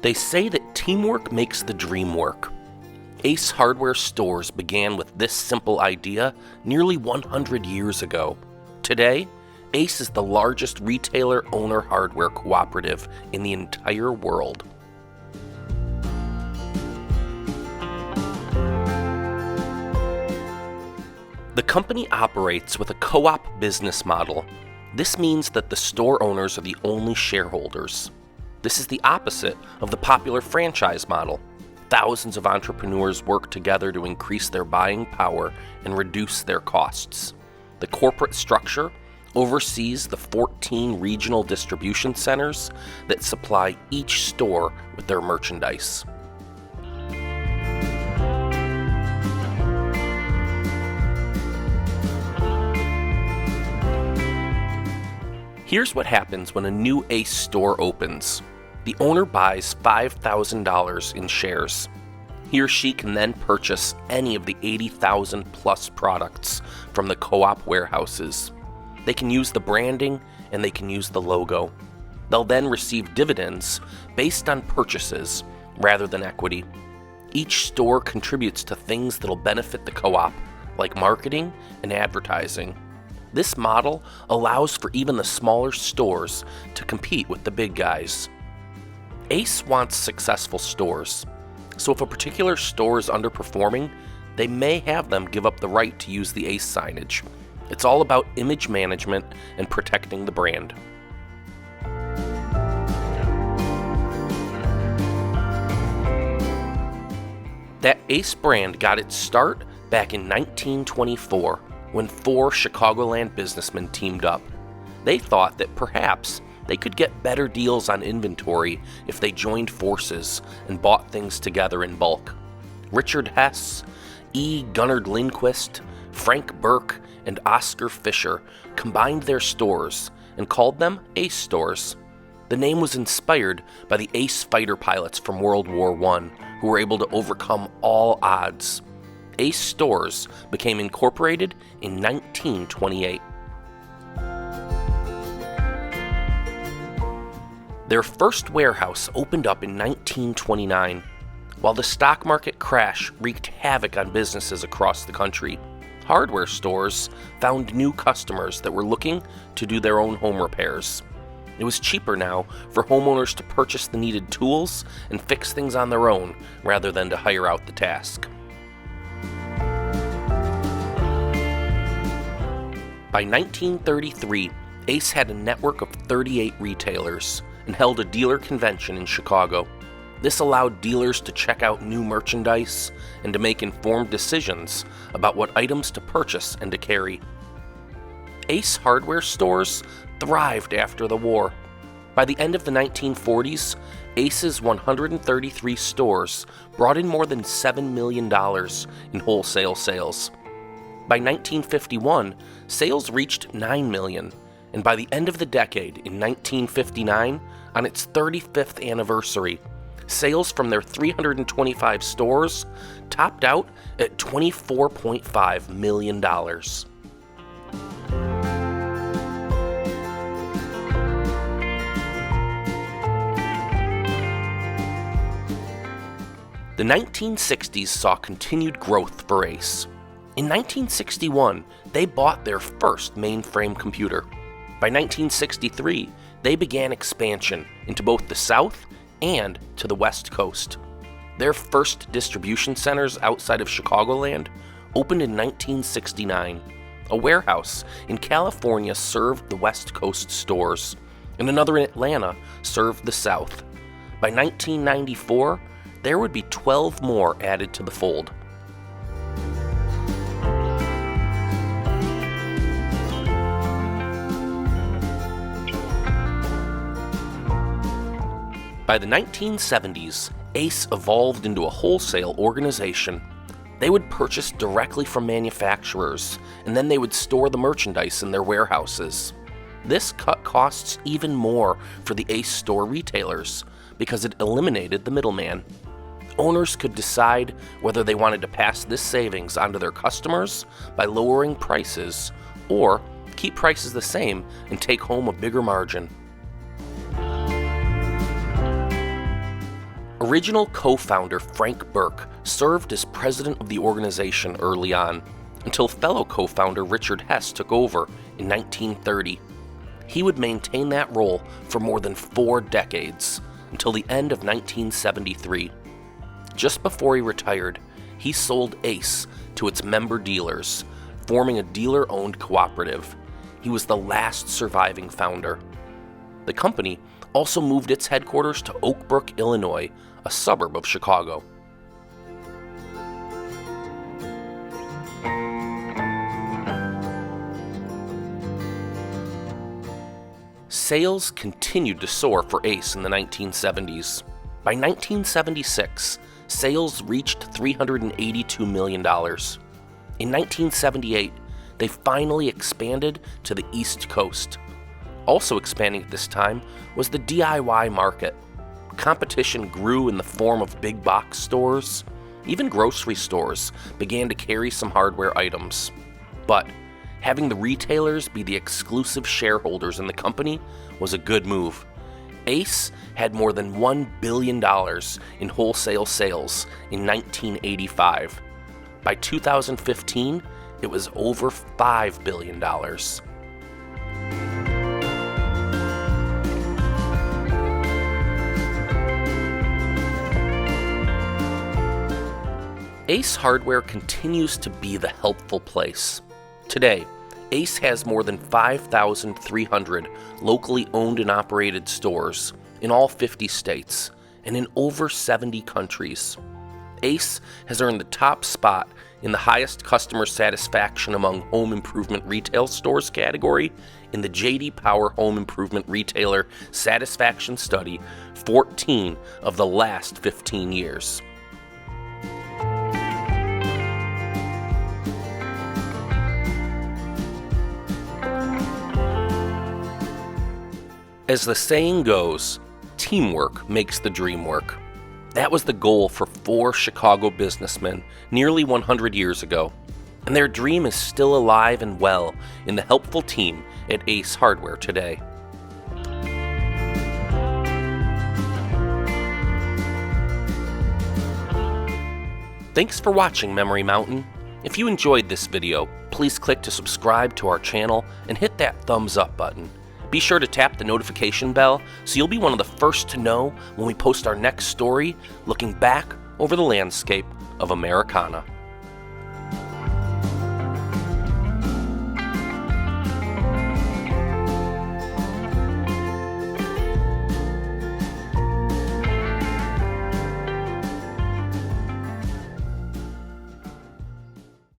They say that teamwork makes the dream work. Ace Hardware stores began with this simple idea nearly 100 years ago. Today, Ace is the largest retailer owner hardware cooperative in the entire world. The company operates with a co-op business model. This means that the store owners are the only shareholders. This is the opposite of the popular franchise model. Thousands of entrepreneurs work together to increase their buying power and reduce their costs. The corporate structure oversees the 14 regional distribution centers that supply each store with their merchandise. Here's what happens when a new Ace store opens. The owner buys $5,000 in shares. He or she can then purchase any of the 80,000 plus products from the co-op warehouses. They can use the branding and they can use the logo. They'll then receive dividends based on purchases rather than equity. Each store contributes to things that'll benefit the co-op, like marketing and advertising. This model allows for even the smaller stores to compete with the big guys. Ace wants successful stores, so if a particular store is underperforming, they may have them give up the right to use the Ace signage. It's all about image management and protecting the brand. That Ace brand got its start back in 1924 when 4 Chicagoland businessmen teamed up. They thought that perhaps they could get better deals on inventory if they joined forces and bought things together in bulk. Richard Hess, E. Gunnar Lindquist, Frank Burke, and Oscar Fisher combined their stores and called them Ace stores. The name was inspired by the Ace fighter pilots from World War I who were able to overcome all odds. Ace stores became incorporated in 1928. Their first warehouse opened up in 1929. While the stock market crash wreaked havoc on businesses across the country, hardware stores found new customers that were looking to do their own home repairs. It was cheaper now for homeowners to purchase the needed tools and fix things on their own rather than to hire out the task. By 1933, Ace had a network of 38 retailers and held a dealer convention in Chicago. This allowed dealers to check out new merchandise and to make informed decisions about what items to purchase and to carry. Ace hardware stores thrived after the war. By the end of the 1940s, Ace's 133 stores brought in more than $7 million in wholesale sales. By 1951, sales reached $9 million, and by the end of the decade, in 1959, on its 35th anniversary, sales from their 325 stores topped out at $24.5 million. The 1960s saw continued growth for Ace. In 1961, they bought their first mainframe computer. By 1963, they began expansion into both the South and to the West Coast. Their first distribution centers outside of Chicagoland opened in 1969. A warehouse in California served the West Coast stores, and another in Atlanta served the South. By 1994, there would be 12 more added to the fold. By the 1970s, Ace evolved into a wholesale organization. They would purchase directly from manufacturers, and then they would store the merchandise in their warehouses. This cut costs even more for the Ace store retailers because it eliminated the middleman. Owners could decide whether they wanted to pass this savings onto their customers by lowering prices, or keep prices the same and take home a bigger margin. Original co-founder Frank Burke served as president of the organization early on, until fellow co-founder Richard Hess took over in 1930. He would maintain that role for more than 4 decades, until the end of 1973. Just before he retired, he sold Ace to its member dealers, forming a dealer-owned cooperative. He was the last surviving founder. The company also moved its headquarters to Oak Brook, Illinois, a suburb of Chicago. Sales continued to soar for Ace in the 1970s. By 1976, sales reached $382 million. In 1978, they finally expanded to the East Coast. Also expanding at this time was the DIY market. Competition grew in the form of big box stores. Even grocery stores began to carry some hardware items. But having the retailers be the exclusive shareholders in the company was a good move. Ace had more than $1 billion in wholesale sales in 1985. By 2015, it was over $5 billion. Ace Hardware continues to be the helpful place. Today, Ace has more than 5,300 locally owned and operated stores in all 50 states and in over 70 countries. Ace has earned the top spot in the highest customer satisfaction among home improvement retail stores category in the J.D. Power Home Improvement Retailer Satisfaction Study 14 of the last 15 years. As the saying goes, teamwork makes the dream work. That was the goal for 4 Chicago businessmen nearly 100 years ago, and their dream is still alive and well in the helpful team at Ace Hardware today. Thanks for watching Memory Mountain. If you enjoyed this video, please click to subscribe to our channel and hit that thumbs up button. Be sure to tap the notification bell so you'll be one of the first to know when we post our next story looking back over the landscape of Americana.